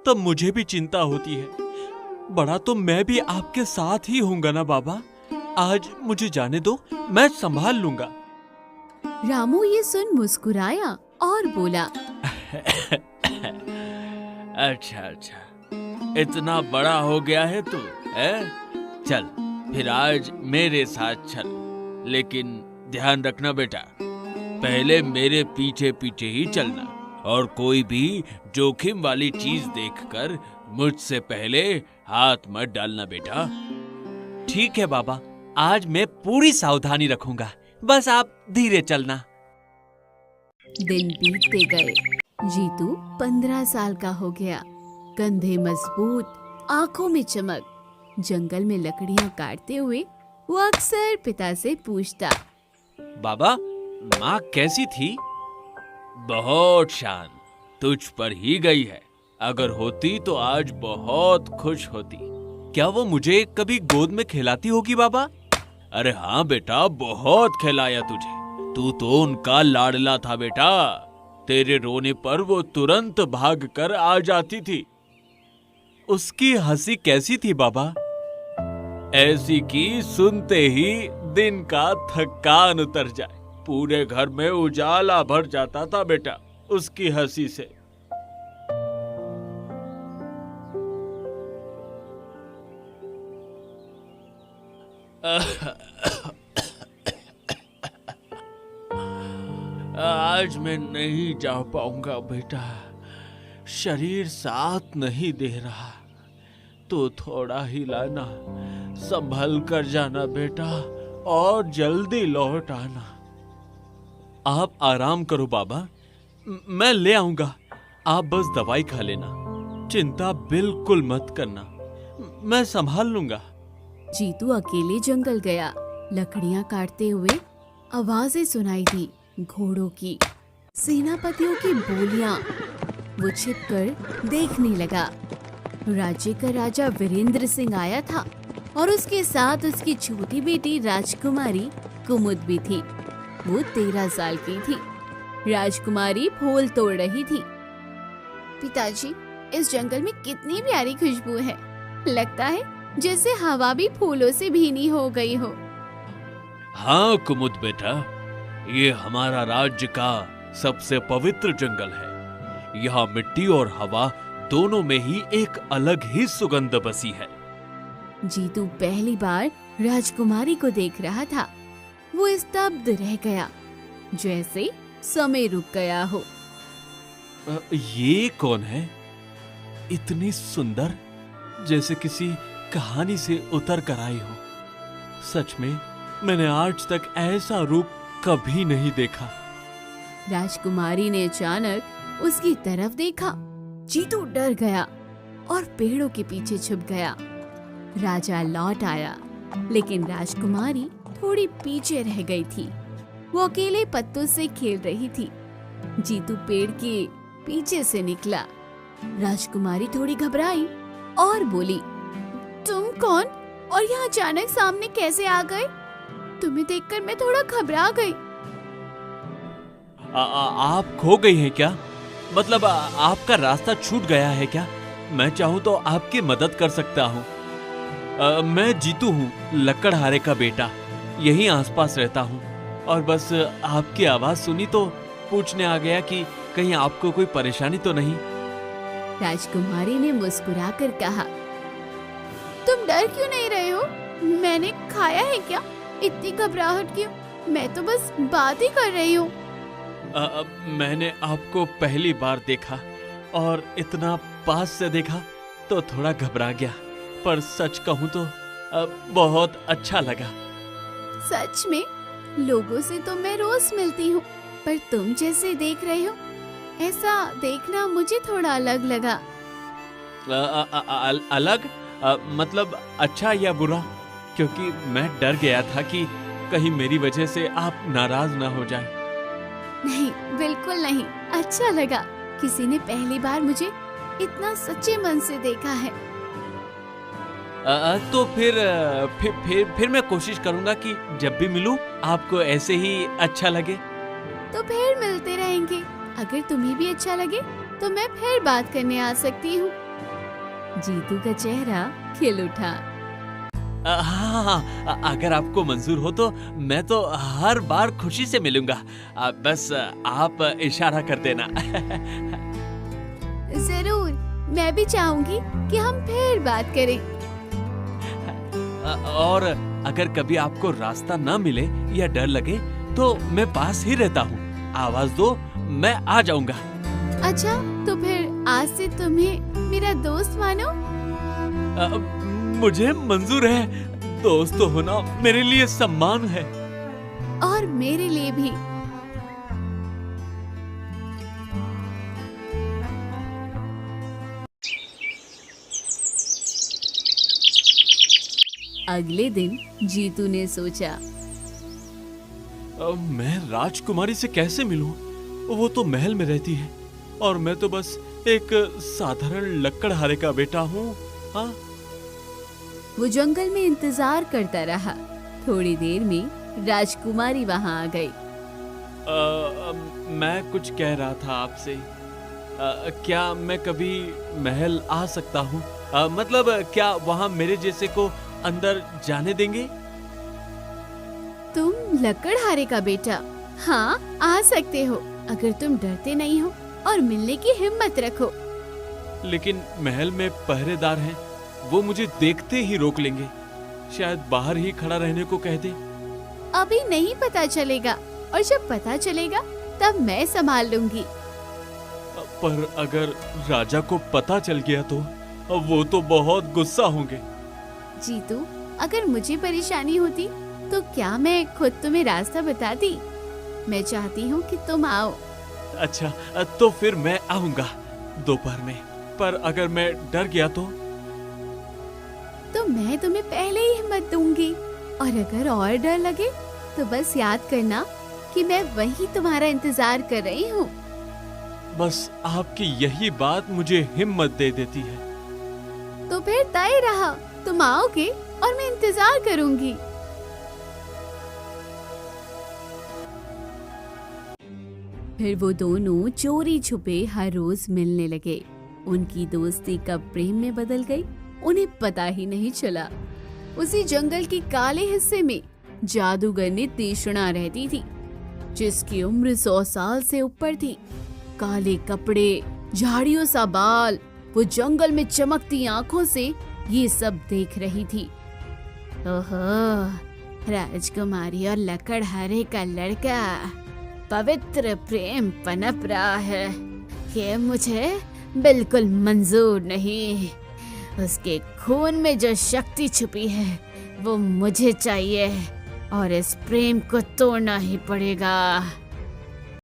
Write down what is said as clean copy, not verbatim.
तब मुझे भी चिंता होती है। बड़ा तो मैं भी आपके साथ ही होऊंगा ना बाबा। आज मुझे जाने दो, मैं संभाल लूंगा। रामू ये सुन मुस्कुराया और बोला, अच्छा अच्छा, इतना बड़ा हो गया है तू, है? चल फिर आज मेरे साथ चल, लेकिन ध्यान रखना बेटा, पहले मेरे पीछे पीछे ही चलना और कोई भी जोखिम वाली चीज देखकर मुझसे पहले हाथ मत डालना बेटा। ठीक है बाबा, आज मैं पूरी सावधानी रखूंगा, बस आप धीरे चलना। दिन बीतते गए। जीतू 15 साल का हो गया। कंधे मजबूत, आंखों में चमक। जंगल में लकड़ियां काटते हुए वो अक्सर पिता से पूछता, बाबा, माँ कैसी थी? बहुत शांत, तुझ पर ही गई है। अगर होती तो आज बहुत खुश होती। क्या वो मुझे कभी गोद में खिलाती होगी बाबा? अरे हाँ बेटा, बहुत खिलाया तुझे। तू तो उनका लाडला था बेटा। तेरे रोने पर वो तुरंत भाग कर आ जाती थी। उसकी हंसी कैसी थी बाबा? ऐसी कि सुनते ही दिन का थकान उतर जाए। पूरे घर में उजाला भर जाता था बेटा उसकी हंसी से। आज मैं नहीं जा पाऊंगा बेटा, शरीर साथ नहीं दे रहा। तो थोड़ा ही लाना, संभल कर जाना बेटा और जल्दी लौट आना। आप आराम करो बाबा, मैं ले आऊंगा। आप बस दवाई खा लेना, चिंता बिल्कुल मत करना, मैं संभाल लूंगा। जीतू अकेले जंगल गया। लकड़ियां काटते हुए आवाजें सुनाई दी, घोड़ों की, सेनापतियों की बोलियां। वो छिपकर देखने लगा। राज्य का राजा वीरेंद्र सिंह आया था और उसके साथ उसकी छोटी बेटी राजकुमारी कुमुद भी थी। वो 13 साल की थी। राजकुमारी फूल तोड़ रही थी। पिताजी, इस जंगल में कितनी प्यारी खुशबू है। लगता है जैसे हवा भी फूलों से भीनी हो गई हो। हाँ कुमुद बेटा, ये हमारा राज्य का सबसे पवित्र जंगल है। यहाँ मिट्टी और हवा दोनों में ही एक अलग ही सुगंध बसी है। जीतू पहली बार राजकुमारी को देख रहा था। वो स्तब्ध रह गया, जैसे समय रुक गया हो। ये कौन है? इतनी सुंदर, जैसे किसी कहानी से उतर कर आई हो। सच में मैंने आज तक ऐसा रूप कभी नहीं देखा। राजकुमारी ने अचानक उसकी तरफ देखा। जीतू डर गया और पेड़ों के पीछे छुप गया। राजा लौट आया, लेकिन राजकुमारी थोड़ी पीछे रह गई थी। वो अकेले पत्तों से खेल रही थी। जीतू पेड़ के पीछे से निकला। राजकुमारी थोड़ी घबराई और बोली, तुम कौन और यहाँ अचानक सामने कैसे आ गए? तुम्हें देखकर मैं थोड़ा घबरा गई। आप खो गई हैं क्या? मतलब आपका रास्ता छूट गया है क्या? मैं चाहूँ तो आपकी मदद कर सकता हूँ। मैं जीतू हूँ, लकड़हारे का बेटा। यहीं आसपास रहता हूँ और बस आपकी आवाज सुनी तो पूछने आ गया कि कहीं आपको कोई परेशानी तो नहीं। राजकुमारी ने मुस्कुराकर कहा, तुम डर क्यों नहीं रहे हो? मैंने खाया है क्या? इतनी घबराहट क्यों? मैं तो बस बात ही कर रही हूँ। मैंने आपको पहली बार देखा और इतना पास से देखा तो थोड़ा घबरा गया, पर सच कहूँ तो बहुत अच्छा लगा। सच में? लोगों से तो मैं रोज मिलती हूँ, पर तुम जैसे देख रहे हो, ऐसा देखना मुझे थोड़ा अलग लगा। अलग? मतलब अच्छा या बुरा? क्योंकि मैं डर गया था कि कहीं मेरी वजह से आप नाराज ना हो जाए। नहीं, बिल्कुल नहीं, अच्छा लगा। किसी ने पहली बार मुझे इतना सच्चे मन से देखा है। तो फिर मैं कोशिश करूंगा कि जब भी मिलूं आपको ऐसे ही अच्छा लगे। तो फिर मिलते रहेंगे। अगर तुम्हें भी अच्छा लगे तो मैं फिर बात करने आ सकती हूँ। जीतू का चेहरा खिल उठा। हाँ, अगर आपको मंजूर हो तो मैं तो हर बार खुशी से मिलूंगा। बस आप इशारा कर देना। जरूर, मैं भी चाहूंगी कि हम फिर बात करें। और अगर कभी आपको रास्ता ना मिले या डर लगे तो मैं पास ही रहता हूँ। आवाज दो, मैं आ जाऊंगा। अच्छा, तो फिर आज से तुम्हें मेरा दोस्त मानो। मुझे मंजूर है। दोस्त होना मेरे लिए सम्मान है। और मेरे लिए भी। अगले दिन जीतू ने सोचा, मैं राजकुमारी से कैसे मिलूं? वो तो महल में रहती है और मैं तो बस एक साधारण लकड़हारे का बेटा हूँ। हाँ? वो जंगल में इंतजार करता रहा। थोड़ी देर में राजकुमारी वहां आ गई। मैं कुछ कह रहा था आपसे। क्या मैं कभी महल आ सकता हूँ? मतलब क्या वहाँ मेरे जैसे को अंदर जाने देंगे? तुम लकड़हारे का बेटा? हाँ, आ सकते हो अगर तुम डरते नहीं हो और मिलने की हिम्मत रखो। लेकिन महल में पहरेदार हैं, वो मुझे देखते ही रोक लेंगे। शायद बाहर ही खड़ा रहने को कह दे। अभी नहीं पता चलेगा, और जब पता चलेगा तब मैं संभाल लूंगी। पर अगर राजा को पता चल गया तो वो तो बहुत गुस्सा होंगे। जीतू, अगर मुझे परेशानी होती तो क्या मैं खुद तुम्हें रास्ता बताती? मैं चाहती हूँ कि तुम आओ। अच्छा, तो फिर मैं आऊंगा दोपहर में। पर अगर मैं डर गया तो मैं तुम्हें पहले ही हिम्मत दूंगी। और अगर और डर लगे तो बस याद करना कि मैं वही तुम्हारा इंतजार कर रही हूँ। बस आपकी यही बात मुझे हिम्मत दे देती है। तो फिर तय रहा, तुम आओगे और मैं इंतजार करूंगी। फिर वो दोनों चोरी छुपे हर रोज मिलने लगे। उनकी दोस्ती कब प्रेम में बदल गई, उन्हें पता ही नहीं चला। उसी जंगल के काले हिस्से में जादूगरनी तीक्ष्णा रहती थी, जिसकी उम्र 100 साल से ऊपर थी। काले कपड़े, झाड़ियों सा बाल, वो जंगल में चमकती आंखों से ये सब देख रही थी। ओहो, राजकुमारी और लकड़हारे का लड़का, पवित्र प्रेम पनप रहा है। ये मुझे बिल्कुल मंजूर नहीं। उसके खून में जो शक्ति छुपी है वो मुझे चाहिए और इस प्रेम को तोड़ना ही पड़ेगा।